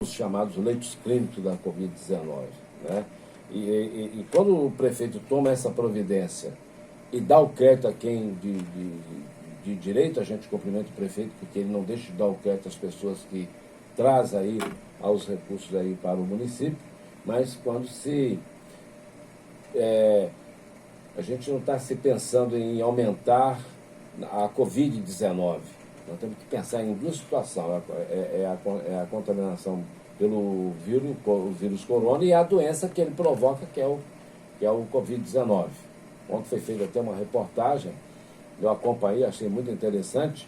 os chamados leitos clínicos da Covid-19, né? E quando o prefeito toma essa providência e dá o crédito a quem de direito, a gente cumprimenta o prefeito, porque ele não deixa de dar o crédito às pessoas que traz aí aos recursos aí para o município, mas quando a gente não está se pensando em aumentar a Covid-19. Nós temos que pensar em duas situações. É a contaminação pelo vírus corona e a doença que ele provoca, que é o Covid-19. Ontem foi feita até uma reportagem, eu acompanhei, achei muito interessante,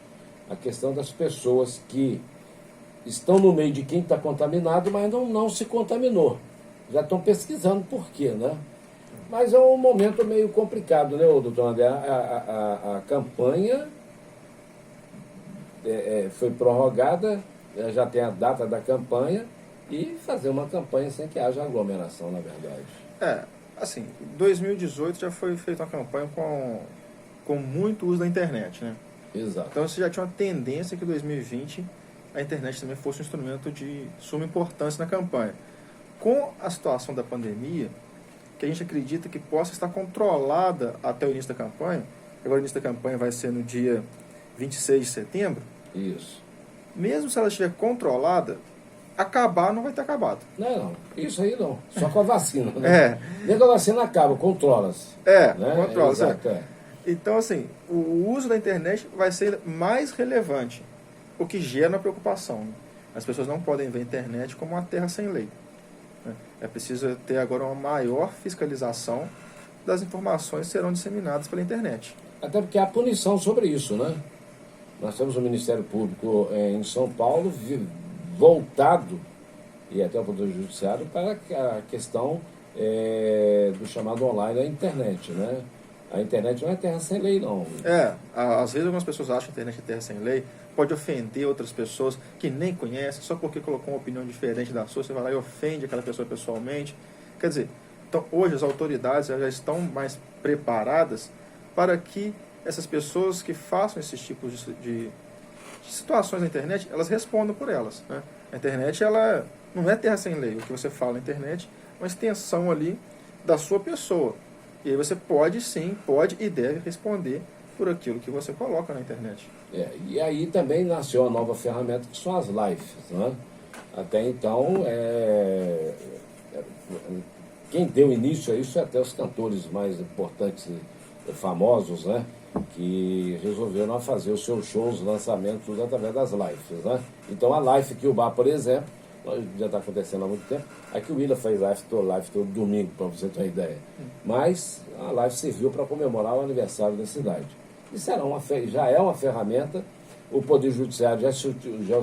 a questão das pessoas que estão no meio de quem está contaminado, mas não se contaminou. Já estão pesquisando por quê, né? Mas é um momento meio complicado, né, doutor André? A campanha foi prorrogada, já tem a data da campanha, e fazer uma campanha sem que haja aglomeração, na verdade. Assim, em 2018 já foi feita uma campanha com muito uso da internet, né? Exato. Então você já tinha uma tendência que em 2020 a internet também fosse um instrumento de suma importância na campanha. Com a situação da pandemia, que a gente acredita que possa estar controlada até o início da campanha, agora o início da campanha vai ser no dia 26 de setembro, Isso. mesmo se ela estiver controlada, acabar não vai ter acabado. Não, isso aí não. Só com a vacina, né? Nem com a vacina acaba, controla-se. Né? Controla-se. Exato, Então, assim, o uso da internet vai ser mais relevante, o que gera uma preocupação. Né? As pessoas não podem ver a internet como uma terra sem lei. Né? É preciso ter agora uma maior fiscalização das informações que serão disseminadas pela internet. Até porque há punição sobre isso, né? Nós temos o Ministério Público em São Paulo voltado, e até o Poder Judiciário, para a questão do chamado online da internet, né? A internet não é terra sem lei, não. Às vezes algumas pessoas acham que a internet é terra sem lei, pode ofender outras pessoas que nem conhecem, só porque colocou uma opinião diferente da sua, você vai lá e ofende aquela pessoa pessoalmente. Quer dizer, então hoje as autoridades já estão mais preparadas para que essas pessoas que façam esses tipos de situações na internet, elas respondam por elas. Né? A internet, ela não é terra sem lei. O que você fala na internet é uma extensão ali da sua pessoa. E aí você pode e deve responder por aquilo que você coloca na internet. E aí também nasceu a nova ferramenta, que são as lives. Né? Até então, quem deu início a isso é até os cantores mais importantes e famosos, né? Que resolveram fazer os seus shows, lançamentos, tudo através das lives. Né? Então a live que o Bar, por exemplo, já está acontecendo há muito tempo, aqui o Willa faz live todo domingo, para você ter uma ideia. Mas a live serviu para comemorar o aniversário da cidade. Isso já é uma ferramenta, o Poder Judiciário já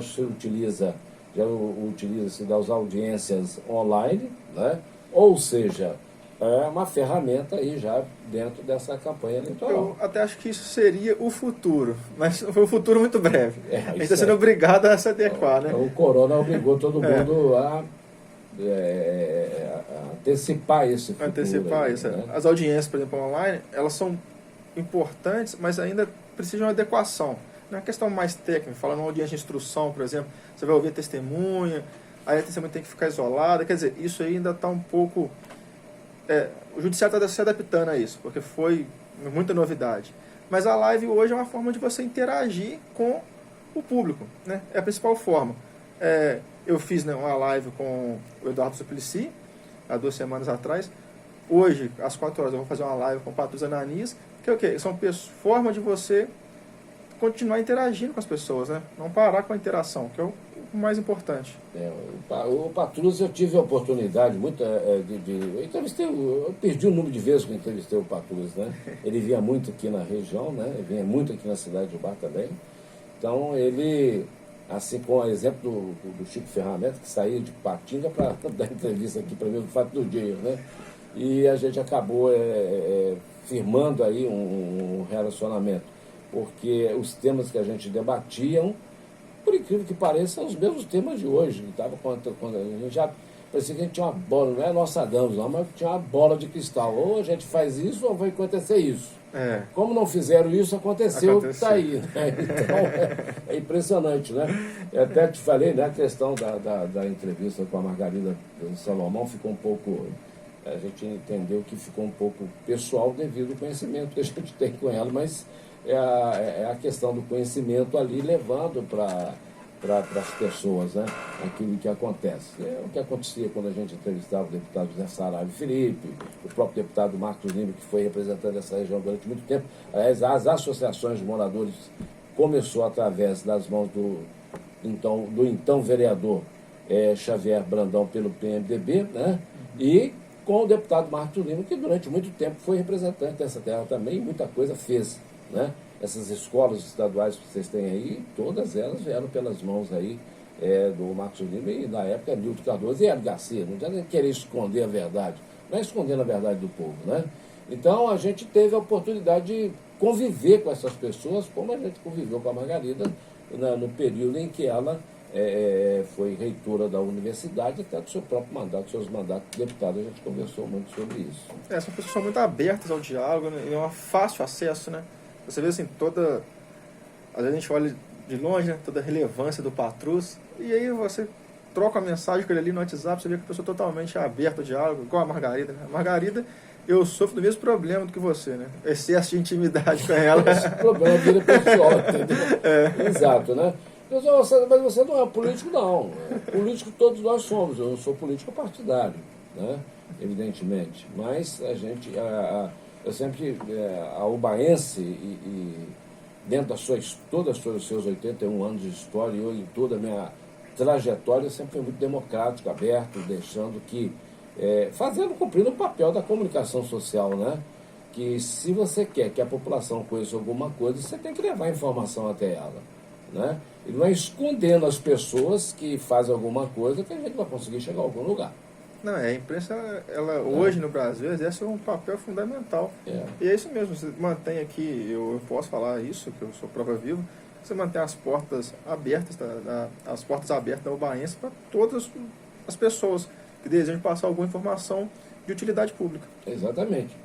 utiliza-se das audiências online, né? Ou seja, é uma ferramenta aí já dentro dessa campanha eleitoral. Eu até acho que isso seria o futuro, mas foi um futuro muito breve. A gente está sendo é. obrigado a se adequar, né? O corona obrigou todo mundo a antecipar esse futuro. Antecipar isso. Né? As audiências, por exemplo, online, elas são importantes, mas ainda precisam de uma adequação. Não é uma questão mais técnica, falando uma audiência de instrução, por exemplo, você vai ouvir a testemunha, aí a testemunha tem que ficar isolada, quer dizer, isso aí ainda está um pouco... o judiciário está se adaptando a isso, porque foi muita novidade. Mas a live hoje é uma forma de você interagir com o público, né? É a principal forma. Eu fiz uma live com o Eduardo Suplicy, há 2 semanas atrás. Hoje, às 4 horas, eu vou fazer uma live com o Patrus Ananias, que é o quê? São formas de você continuar interagindo com as pessoas, né? Não parar com a interação, que é o mais importante. O Patrus, eu tive a oportunidade eu entrevistei, eu perdi o número de vezes que eu entrevistei o Patrus, né? Ele vinha muito aqui na região, né? Ele vinha muito aqui na cidade de Bar também. Então ele, assim com o exemplo do Chico Ferramenta, que saía de Patinga para dar entrevista aqui para ver o fato do dia, né? E a gente acabou firmando aí um relacionamento, porque os temas que a gente debatiam, por incrível que pareça, são os mesmos temas de hoje. Quando a gente parecia que a gente tinha uma bola, não é Nostradamus não, mas tinha uma bola de cristal. Ou a gente faz isso ou vai acontecer isso. Como não fizeram isso, aconteceu. Está aí. Né? Então, é impressionante, né? Eu até te falei, né, a questão da entrevista com a Margarida Salomão ficou um pouco... A gente entendeu que ficou um pouco pessoal devido ao conhecimento que a gente tem com ela, mas é a questão do conhecimento ali levando para as pessoas, né, aquilo que acontece. É o que acontecia quando a gente entrevistava o deputado José Saraiva Felipe, o próprio deputado Marcos Lima, que foi representante dessa região durante muito tempo. Aliás, as associações de moradores começou através das mãos do então vereador Xavier Brandão pelo PMDB, né, e com o deputado Marcos Lima, que durante muito tempo foi representante dessa terra também, e muita coisa fez, né? Essas escolas estaduais que vocês têm aí, todas elas vieram pelas mãos aí do Marcos Lima e, na época, Nilton Cardoso e Hélio Garcia. Não adianta querer esconder a verdade, não é escondendo a verdade do povo, né? Então, a gente teve a oportunidade de conviver com essas pessoas, como a gente conviveu com a Margarida no período em que ela foi reitora da universidade, até do seu próprio mandato, seus mandatos de deputado, a gente conversou muito sobre isso. São pessoas muito abertas ao diálogo, né? E é um fácil acesso, né? Você vê assim, às vezes a gente olha de longe, né? Toda a relevância do Patrus, e aí você troca a mensagem com ele ali no WhatsApp, você vê que a pessoa é totalmente aberta ao diálogo, igual a Margarida, né? A Margarida, eu sofro do mesmo problema do que você, né? Excesso de intimidade com ela. Esse problema vira pessoal, entendeu? Exato, né? Mas você não é político, não. Político todos nós somos. Eu sou político partidário, né? Evidentemente. Mas a gente, eu sempre, a ubaense, dentro todos os seus 81 anos de história, e eu, em toda a minha trajetória, sempre fui muito democrático, aberto, deixando que, cumprindo o papel da comunicação social, né? Que se você quer que a população conheça alguma coisa, você tem que levar a informação até ela, né? E não é escondendo as pessoas que fazem alguma coisa que a gente vai conseguir chegar a algum lugar. Não, a imprensa, ela hoje no Brasil exerce um papel fundamental. E é isso mesmo, você mantém aqui, eu posso falar isso, que eu sou prova viva, você mantém as portas abertas, as portas abertas da ubaense para todas as pessoas que desejam passar alguma informação de utilidade pública. Exatamente.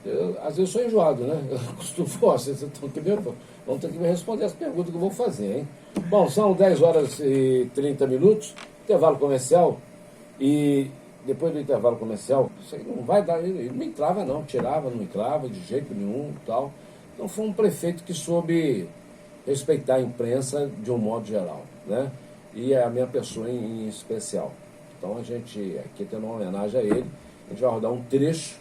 Às vezes sou enjoado, né? Eu costumo falar, vão ter que me responder as perguntas que eu vou fazer, hein? Bom, são 10 horas e 30 minutos, intervalo comercial, e depois do intervalo comercial, isso aí não vai dar, ele não entrava não, tirava, não entrava de jeito nenhum e tal. Então foi um prefeito que soube respeitar a imprensa de um modo geral, né? E a minha pessoa em especial. Então a gente, aqui tendo uma homenagem a ele, a gente vai rodar um trecho,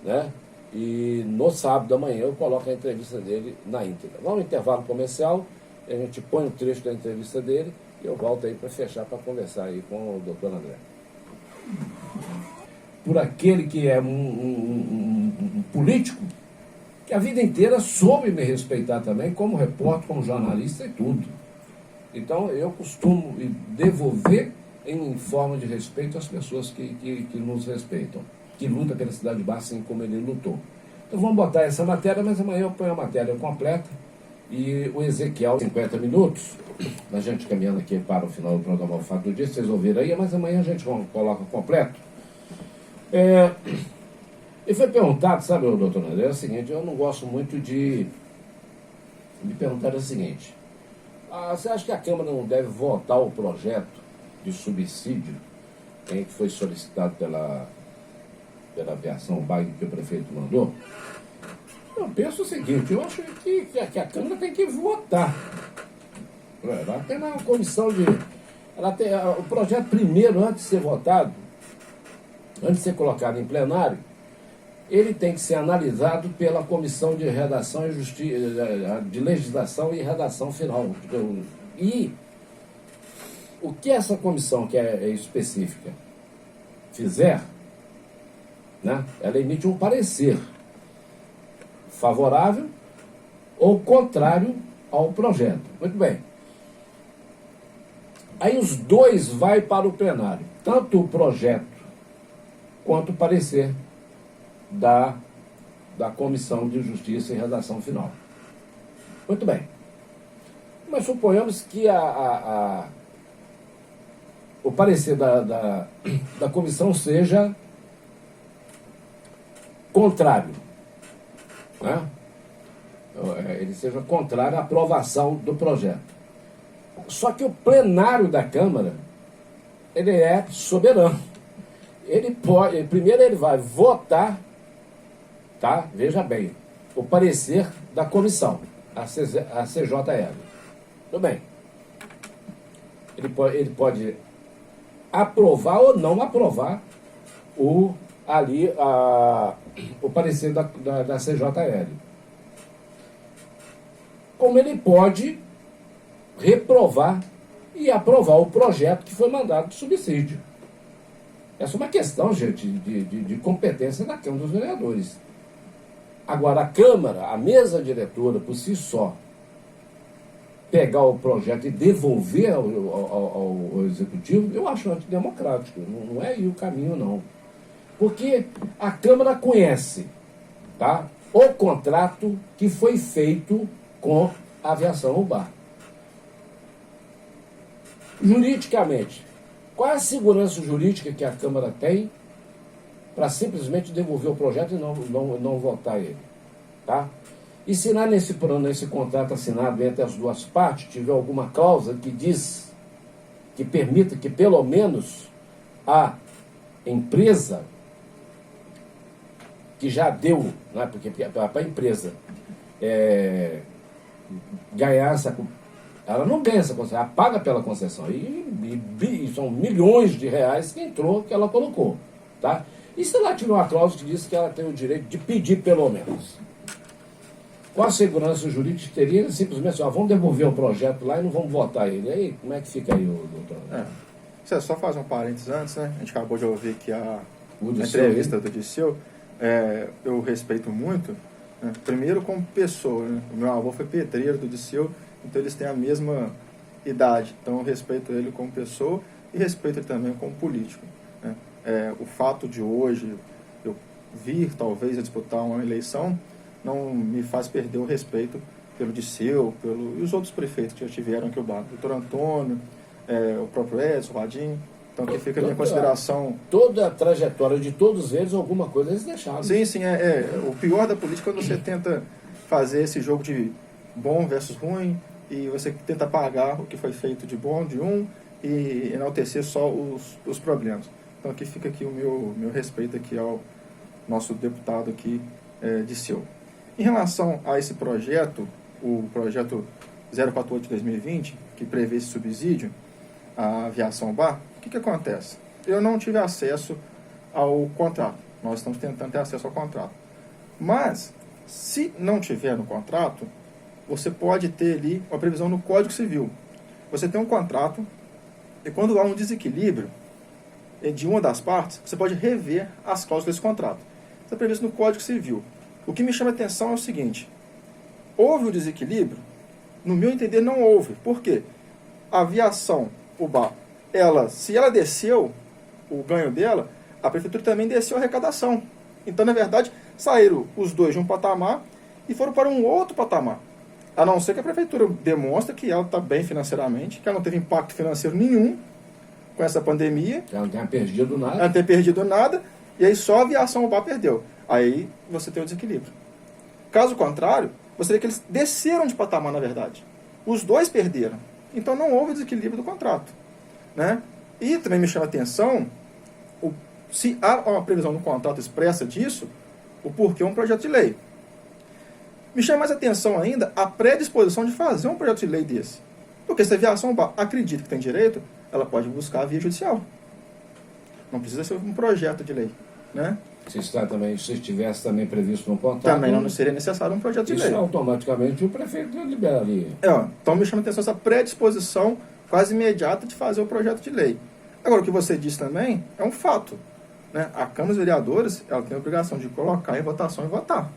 né? E no sábado da manhã eu coloco a entrevista dele na íntegra. Vamos no intervalo comercial, a gente põe um trecho da entrevista dele e eu volto aí para fechar, para conversar aí com o doutor André. Por aquele que é um político que a vida inteira soube me respeitar também, como repórter, como jornalista e tudo. Então eu costumo devolver em forma de respeito às pessoas que nos respeitam, que lutam pela cidade de Barra, assim como ele lutou. Então vamos botar essa matéria, mas amanhã eu ponho a matéria completa e o Ezequiel, 50 minutos, a gente caminhando aqui para o final do programa O Fato do Dia, vocês ouviram aí, mas amanhã a gente coloca completo. E foi perguntado, sabe, doutor André, é o seguinte, eu não gosto muito de me perguntar o seguinte, você acha que a Câmara não deve votar o projeto de subsídio que foi solicitado pela aviação BAG que o prefeito mandou? Eu penso o seguinte, eu acho que a Câmara tem que votar. Ela tem uma comissão de... o projeto primeiro, antes de ser votado, antes de ser colocado em plenário, ele tem que ser analisado pela Comissão de Redação e de Legislação e Redação Final. E o que essa comissão, que é específica, fizer, né, ela emite um parecer favorável ou contrário ao projeto. Muito bem. Aí os dois vai para o plenário, tanto o projeto quanto o parecer da Comissão de Justiça e Redação Final. Muito bem. Mas suponhamos que o parecer da comissão seja contrário, né? Ele seja contrário à aprovação do projeto. Só que o plenário da Câmara, ele é soberano. Ele pode, primeiro ele vai votar, tá? Veja bem, o parecer da comissão, a CJL. Tudo bem. Ele pode aprovar ou não aprovar o parecer da CJL. Como ele pode reprovar e aprovar o projeto que foi mandado de subsídio. Essa é uma questão, gente, de competência da Câmara dos Vereadores. Agora, a Câmara, a mesa diretora, por si só, pegar o projeto e devolver ao Executivo, eu acho antidemocrático. Não é aí o caminho, não. Porque a Câmara conhece, tá, o contrato que foi feito com a aviação UBA. Juridicamente, qual é a segurança jurídica que a Câmara tem para simplesmente devolver o projeto e não votar ele? Tá? E se lá nesse contrato assinado entre as duas partes tiver alguma cláusula que diz, que permita que pelo menos a empresa que já deu, né, porque para a empresa ganhar ela não ganha essa concessão, ela paga pela concessão. E são milhões de reais que entrou, que ela colocou. Tá? E se lá tiver uma cláusula que diz que ela tem o direito de pedir pelo menos? Qual a segurança jurídica teria? Simplesmente, vamos devolver o projeto lá e não vamos votar ele. Aí, como é que fica aí, doutor? Só fazer um parênteses antes, né? A gente acabou de ouvir aqui a entrevista do Disseu. Eu respeito muito, né? Primeiro como pessoa, né? O meu avô foi pedreiro do Disseu, então eles têm a mesma idade. Então eu respeito ele como pessoa e respeito ele também como político, né? O fato de hoje eu vir, talvez, a disputar uma eleição não me faz perder o respeito pelo Disseu, e os outros prefeitos que já tiveram aqui o bar. Doutor Antônio, o próprio Edson, o Vadinho. Então aqui fica a minha consideração. Toda a trajetória de todos eles, alguma coisa eles deixaram. Sim, o pior da política é quando você tenta fazer esse jogo de bom versus ruim, e você tenta apagar o que foi feito de bom de um e enaltecer só os problemas. Então aqui fica aqui o meu respeito aqui ao nosso deputado aqui, Disseu. Em relação a esse projeto, o projeto 048 de 2020, que prevê esse subsídio à aviação BAR, o que acontece? Eu não tive acesso ao contrato. Nós estamos tentando ter acesso ao contrato. Mas, se não tiver no contrato, você pode ter ali uma previsão no Código Civil. Você tem um contrato e quando há um desequilíbrio de uma das partes, você pode rever as cláusulas desse contrato. Isso é previsto no Código Civil. O que me chama a atenção é o seguinte: houve um desequilíbrio? No meu entender, não houve. Por quê? A aviação, UBA, se ela desceu o ganho dela, a prefeitura também desceu a arrecadação. Então, na verdade, saíram os dois de um patamar e foram para um outro patamar. A não ser que a prefeitura demonstre que ela está bem financeiramente, que ela não teve impacto financeiro nenhum com essa pandemia. Ela não tenha perdido nada. Ela não tenha perdido nada, e aí só a aviação UBA perdeu. Aí você tem o desequilíbrio. Caso contrário, você vê que eles desceram de patamar, na verdade. Os dois perderam. Então não houve desequilíbrio do contrato, né? E também me chama a atenção, se há uma previsão no contrato expressa disso, o porquê é um projeto de lei. Me chama mais atenção ainda a predisposição de fazer um projeto de lei desse. Porque se a aviação acredita que tem direito, ela pode buscar a via judicial. Não precisa ser um projeto de lei, né? Se estivesse também previsto no contrato... Também não seria necessário um projeto de lei. Isso automaticamente o prefeito liberaria. Então me chama a atenção essa predisposição quase imediata de fazer o projeto de lei. Agora, o que você disse também é um fato, né? A Câmara dos Vereadores, ela tem a obrigação de colocar em votação e votar.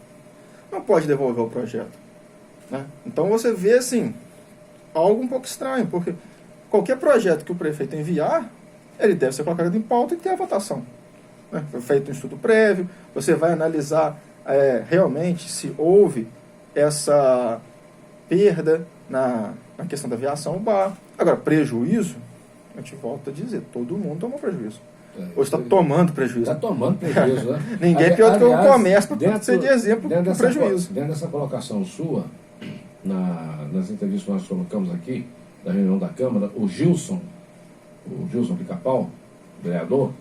Não pode devolver o projeto, né? Então você vê, assim, algo um pouco estranho, porque qualquer projeto que o prefeito enviar, ele deve ser colocado em pauta e ter a votação. Foi feito um estudo prévio, você vai analisar realmente se houve essa perda na questão da aviação UBA. Agora, prejuízo, A gente volta a dizer, todo mundo tomou prejuízo. É, Ou está tomando prejuízo. Está tomando prejuízo, né? Ninguém é pior do que o comércio para ser de exemplo dentro do dessa, prejuízo. Dentro dessa colocação sua, nas entrevistas que nós colocamos aqui, da reunião da Câmara, o Gilson Pica-Pau, vereador,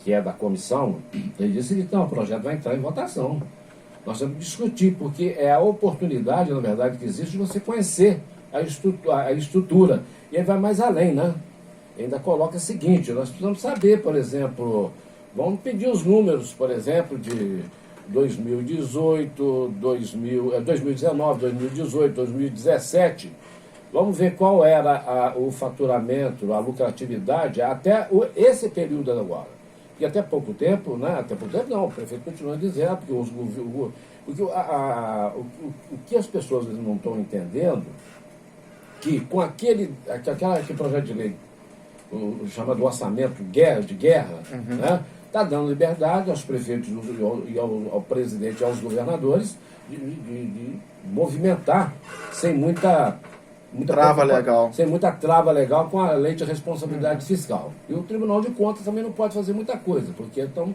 que é da comissão, ele disse que então, o projeto vai entrar em votação. Nós temos que discutir, porque é a oportunidade, na verdade, que existe de você conhecer a estrutura. E ele vai mais além, né? Ainda coloca o seguinte, nós precisamos saber, por exemplo, vamos pedir os números, por exemplo, de 2018, 2019, 2018, 2017. Vamos ver qual era o faturamento, a lucratividade, até esse período agora. E até pouco tempo, né? Até pouco tempo não, o prefeito continua dizendo, porque o que as pessoas não estão entendendo, que com aquele projeto de lei, o chamado orçamento de guerra, né? Está dando liberdade aos prefeitos e ao presidente e aos governadores de movimentar sem muita trava legal. Sem muita trava legal com a lei de responsabilidade fiscal. E o Tribunal de Contas também não pode fazer muita coisa, porque então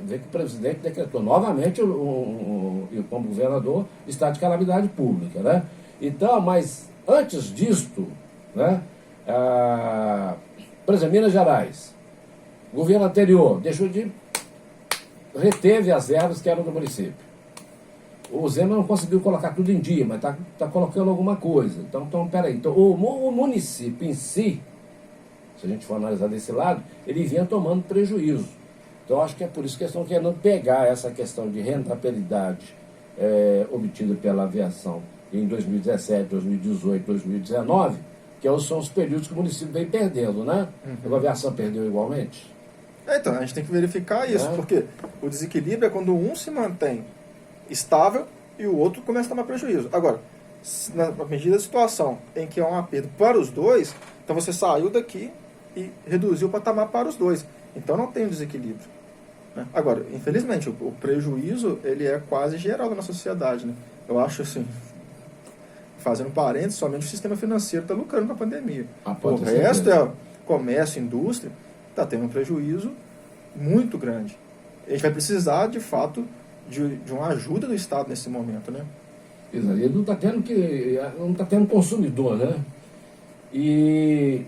vê que o presidente decretou novamente, como governador, estado de calamidade pública, né? Então, mas antes disto, né, por exemplo, Minas Gerais, o governo anterior reteve as verbas que eram do município. O Zema não conseguiu colocar tudo em dia, mas está colocando alguma coisa. Então peraí. Então, o município em si, se a gente for analisar desse lado, ele vinha tomando prejuízo. Então, acho que é por isso que eles estão querendo pegar essa questão de rentabilidade obtida pela aviação em 2017, 2018, 2019, que são os períodos que o município vem perdendo, né? A aviação perdeu igualmente. Então, a gente tem que verificar isso, porque o desequilíbrio é quando um se mantém estável e o outro começa a tomar prejuízo. Agora, na medida da situação em que há um aperto para os dois, então você saiu daqui e reduziu o patamar para os dois. Então não tem um desequilíbrio, né? Agora, infelizmente, o prejuízo ele é quase geral da nossa sociedade, né? Eu acho assim, fazendo parênteses, somente o sistema financeiro está lucrando com a pandemia. O resto é comércio, indústria, está tendo um prejuízo muito grande. A gente vai precisar, de fato, de uma ajuda do Estado nesse momento, né? Exato. Ele não está tendo consumidor, né? E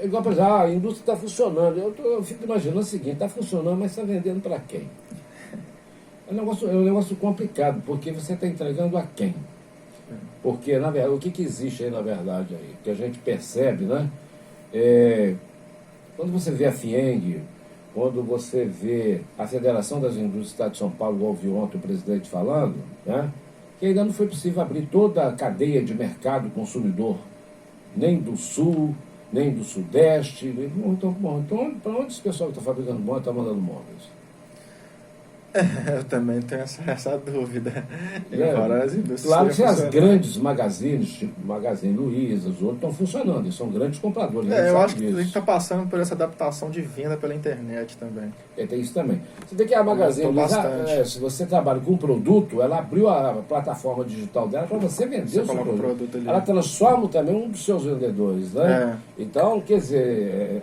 igual, por exemplo, a indústria está funcionando. Eu fico imaginando o seguinte, está funcionando, mas está vendendo para quem? É um negócio complicado, porque você está entregando a quem? Porque, na verdade, o que existe aí, na verdade, aí, que a gente percebe, né? Quando você vê a FIENG, quando você vê a Federação das Indústrias do Estado de São Paulo, igual ouviu ontem o presidente falando, né, que ainda não foi possível abrir toda a cadeia de mercado consumidor, nem do Sul, nem do Sudeste. Então para onde esse pessoal que está fabricando móveis está mandando móveis? Eu também tenho essa dúvida. Embora as indústrias claro que as grandes magazines, tipo Magazine Luiza, os outros estão funcionando, eles são grandes compradores. Eu acho que a gente está passando por essa adaptação de venda pela internet também. Tem isso também. Você vê que a Magazine Luiza, se você trabalha com um produto, ela abriu a plataforma digital dela para você vender o seu produto. Ela transforma também um dos seus vendedores, né? Então, quer dizer,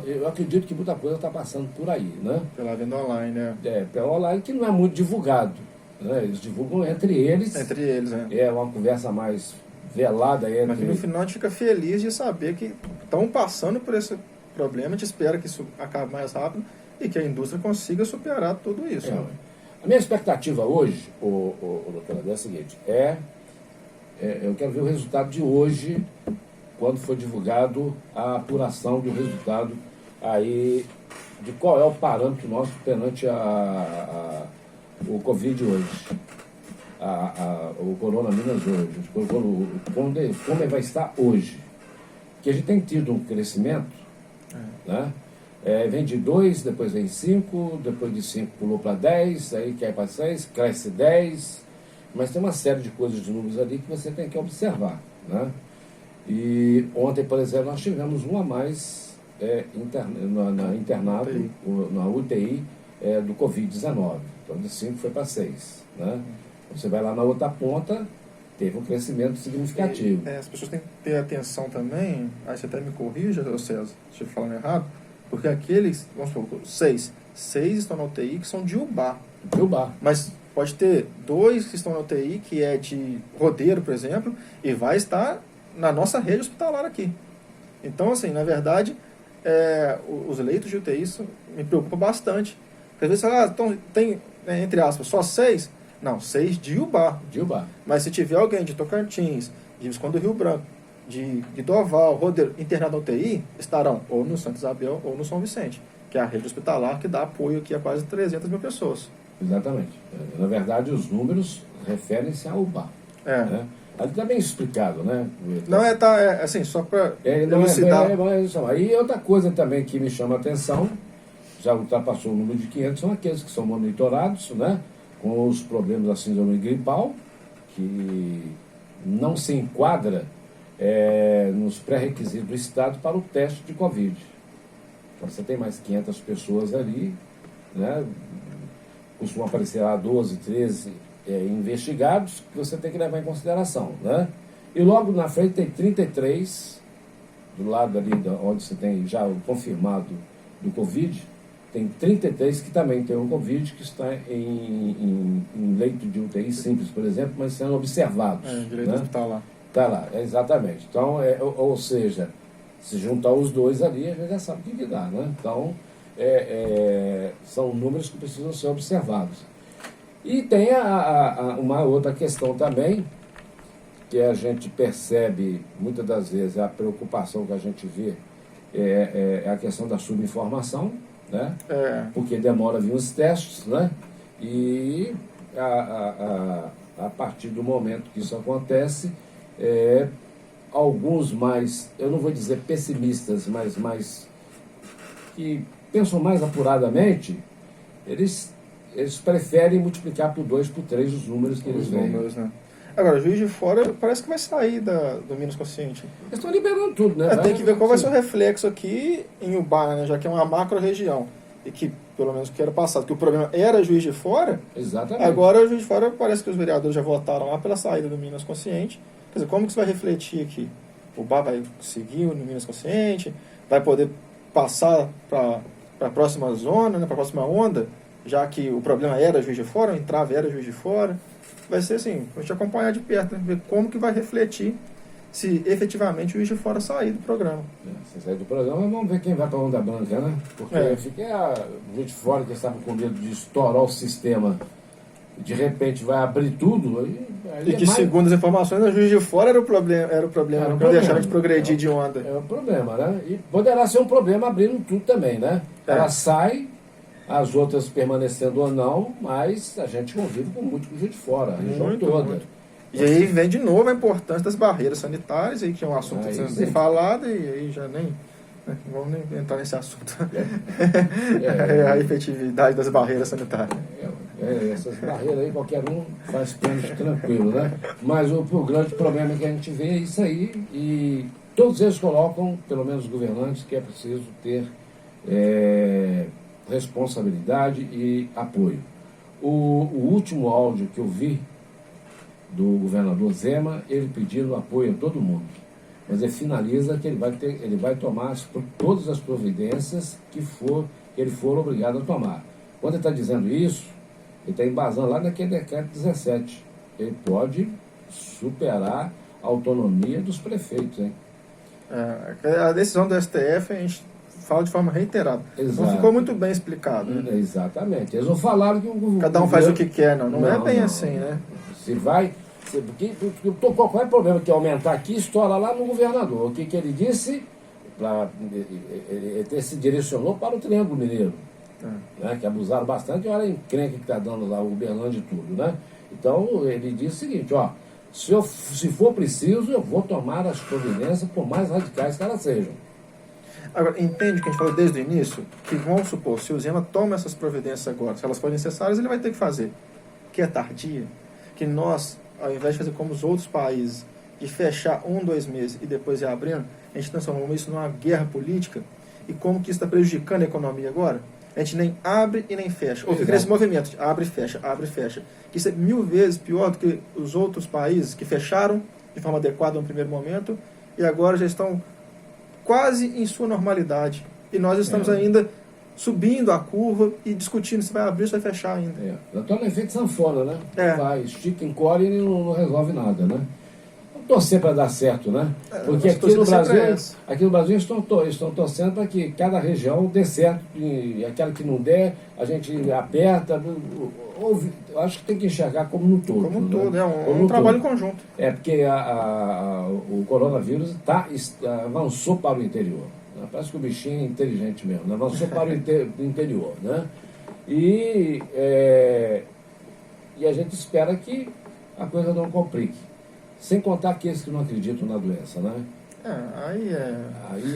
eu acredito que muita coisa está passando por aí, né? Pela venda online, né? Pela online, que não é muito divulgado, né? Eles divulgam entre eles. Entre eles, né? É uma conversa mais velada entre... Mas no final a gente fica feliz de saber que estão passando por esse problema, a gente espera que isso acabe mais rápido e que a indústria consiga superar tudo isso. Né? A minha expectativa hoje, doutor André, é a seguinte, eu quero ver o resultado de hoje, quando for divulgado a apuração do resultado aí, de qual é o parâmetro nosso perante o Covid hoje, o coronavírus hoje, como ele vai estar hoje. Que a gente tem tido um crescimento, né? Vem de 2, depois vem 5, depois de 5 pulou para 10, aí cai para 6, cresce 10, mas tem uma série de coisas de números ali que você tem que observar, né? E ontem, por exemplo, nós tivemos um a mais internado, na UTI do Covid-19. Então, de 5 foi para 6. Né? Você vai lá na outra ponta, teve um crescimento significativo. As pessoas têm que ter atenção também, aí você até me corrija, César, se eu estiver falando errado, porque aqueles, vamos supor, seis estão na UTI que são de UBA. Mas pode ter 2 que estão na UTI, que é de Rodeiro, por exemplo, e vai estar na nossa rede hospitalar aqui. Então, assim, na verdade, os leitos de UTI isso me preocupa bastante. Porque às vezes, então, tem, entre aspas, só 6? Não, 6 de UBA. Mas se tiver alguém de Tocantins, de Visconde do Rio Branco, de Doval, Rodeiro, internado na UTI, estarão ou no Santa Isabel ou no São Vicente, que é a rede hospitalar que dá apoio aqui a quase 300 mil pessoas. Exatamente. Na verdade, os números referem-se ao UBA. Né? Ali está bem explicado, né? Não, assim, só para elucidar. Aí outra coisa também que me chama a atenção, já ultrapassou o número de 500, são aqueles que são monitorados, né? Com os problemas da síndrome gripal, que não se enquadra nos pré-requisitos do Estado para o teste de Covid. Então, você tem mais 500 pessoas ali, né? Costuma aparecer lá 12, 13 investigados que você tem que levar em consideração, né? E logo na frente tem 33, do lado ali onde você tem já o confirmado do Covid, tem 33 que também tem o Covid, que está em leito de UTI simples, por exemplo, mas sendo observados. Direito hospitalar. Está lá, exatamente. Então, ou seja, se juntar os dois ali, a gente já sabe o que dá, né? Então, são números que precisam ser observados. E tem uma outra questão também, que a gente percebe, muitas das vezes, a preocupação que a gente vê é a questão da subinformação, né? Porque demora a vir os testes, né? E a partir do momento que isso acontece, alguns mais, eu não vou dizer pessimistas, mas mais que pensam mais apuradamente, eles preferem multiplicar por 2, por 3 os números que eles veem. Né? Agora, Juiz de Fora parece que vai sair do Minas Consciente. Eles estão liberando tudo, né? Tem que ver qual vai ser o reflexo aqui em Ubá, né? Já que é uma macro-região. E que, pelo menos, que era passado, que o problema era Juiz de Fora. Exatamente. Agora, Juiz de Fora, parece que os vereadores já votaram lá pela saída do Minas Consciente. Quer dizer, como que isso vai refletir aqui? O Ubá vai seguir no Minas Consciente? Vai poder passar para a próxima zona, né? Para a próxima onda? Já que o problema era Juiz de Fora, o entrave era Juiz de Fora. Vai ser assim, a gente acompanhar de perto, né? Ver como que vai refletir se efetivamente o Juiz de Fora sair do programa. Se sair do programa, vamos ver quem vai para a Onda Branca, né? Porque fiquei a Juiz de Fora, que estava com medo de estourar o sistema, de repente vai abrir tudo. E que, segundo as informações, o Juiz de Fora era o problema, não deixava de progredir de onda. É o problema, né? E poderá ser um problema abrindo tudo também, né? Ela sai, as outras permanecendo ou não, mas a gente convive com muito Juiz de Fora, a região toda. Muito. E aí vem de novo a importância das barreiras sanitárias, aí, que é um assunto que você tem falado, e aí já nem vamos nem entrar nesse assunto. A efetividade das barreiras sanitárias. Essas barreiras aí, qualquer um faz plano tranquilo, né? Mas o grande problema que a gente vê é isso aí, e todos eles colocam, pelo menos os governantes, que é preciso ter responsabilidade e apoio. O último áudio que eu vi do governador Zema, ele pedindo apoio a todo mundo. Mas ele finaliza que ele vai tomar todas as providências que ele for obrigado a tomar. Quando ele está dizendo isso, ele está embasando lá naquele decreto 17. Ele pode superar a autonomia dos prefeitos, hein? A decisão do STF a gente fala de forma reiterada. Exato. Não ficou muito bem explicado. Né? Exatamente. Eles não falaram que cada um faz o que quer, não é bem assim, né? Se vai... Porque qual é o problema que aumentar aqui, estoura lá no governador. O que ele disse? Ele se direcionou para o Triângulo Mineiro, né, que abusaram bastante, e olha a encrenca que está dando lá o Uberlândia e tudo, né? Então ele disse o seguinte, se for preciso, eu vou tomar as providências, por mais radicais que elas sejam. Agora, entende que a gente falou desde o início? Que vamos supor, se o Zema toma essas providências agora, se elas forem necessárias, ele vai ter que fazer. Que é tardia, que nós, ao invés de fazer como os outros países, de fechar 1, 2 meses e depois ir abrindo, a gente transformou isso numa guerra política. E como que isso está prejudicando a economia agora? a gente nem abre e nem fecha. Ou fica Exato. nesse movimento de abre e fecha, abre e fecha. Isso é 1000 vezes pior do que os outros países que fecharam de forma adequada no primeiro momento e agora já estão quase em sua normalidade. E nós estamos ainda subindo a curva e discutindo se vai abrir ou se vai fechar ainda. Já está no efeito sanfona, né? É. Vai, estica, encolhe e não resolve nada, né? Vamos torcer para dar certo, né? Porque nossa aqui no torcida sempre é Brasil, essa. aqui no Brasil estão torcendo para que cada região dê certo e aquela que não der, a gente aperta. Eu acho que tem que enxergar como no todo. Como um né? todo, é Como um no trabalho em todo. conjunto. É porque o coronavírus avançou para o interior. Né? Parece que o bichinho é inteligente mesmo, né? Avançou para o interior. Né? E a gente espera que a coisa não complique. Sem contar aqueles que não acreditam na doença, né? Aí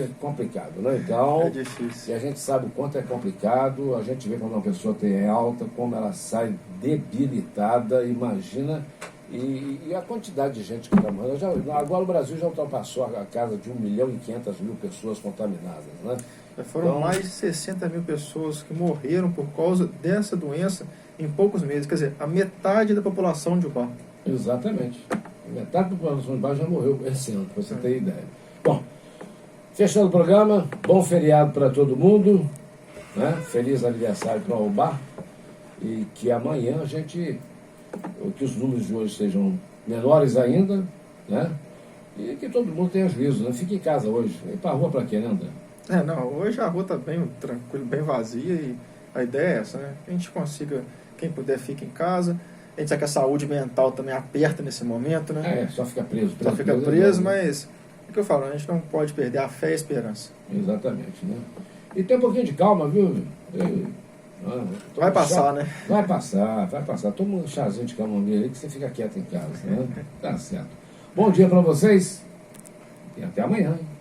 é complicado, né? Então, é difícil. e a gente sabe o quanto é complicado, a gente vê quando uma pessoa tem alta, como ela sai debilitada, imagina, e a quantidade de gente que está morrendo. Agora o Brasil já ultrapassou a casa de 1.500.000 pessoas contaminadas, né? Já foram Então, mais de 60 mil pessoas que morreram por causa dessa doença em poucos meses. Quer dizer, a metade da população de Ubá. exatamente. Metade da população de baixo já morreu esse ano, para você ter ideia. Bom, fechando o programa, bom feriado para todo mundo, né? Feliz aniversário para o Ubá, e que amanhã que os números de hoje sejam menores ainda, né? E que todo mundo tenha juízo, né? Fique em casa hoje. Ir para a rua para quê, né, André? Não, hoje a rua está bem tranquila, bem vazia e a ideia é essa, né? Que a gente consiga, quem puder, fique em casa. A gente sabe que a saúde mental também aperta nesse momento, né? Só fica preso. Só fica preso, mas é o que eu falo, a gente não pode perder a fé e a esperança. Exatamente, né? E tem um pouquinho de calma, viu? Vai passar, né? Vai passar. Toma um chazinho de camomila aí que você fica quieto em casa, né? Tá certo. Bom dia para vocês e até amanhã, hein?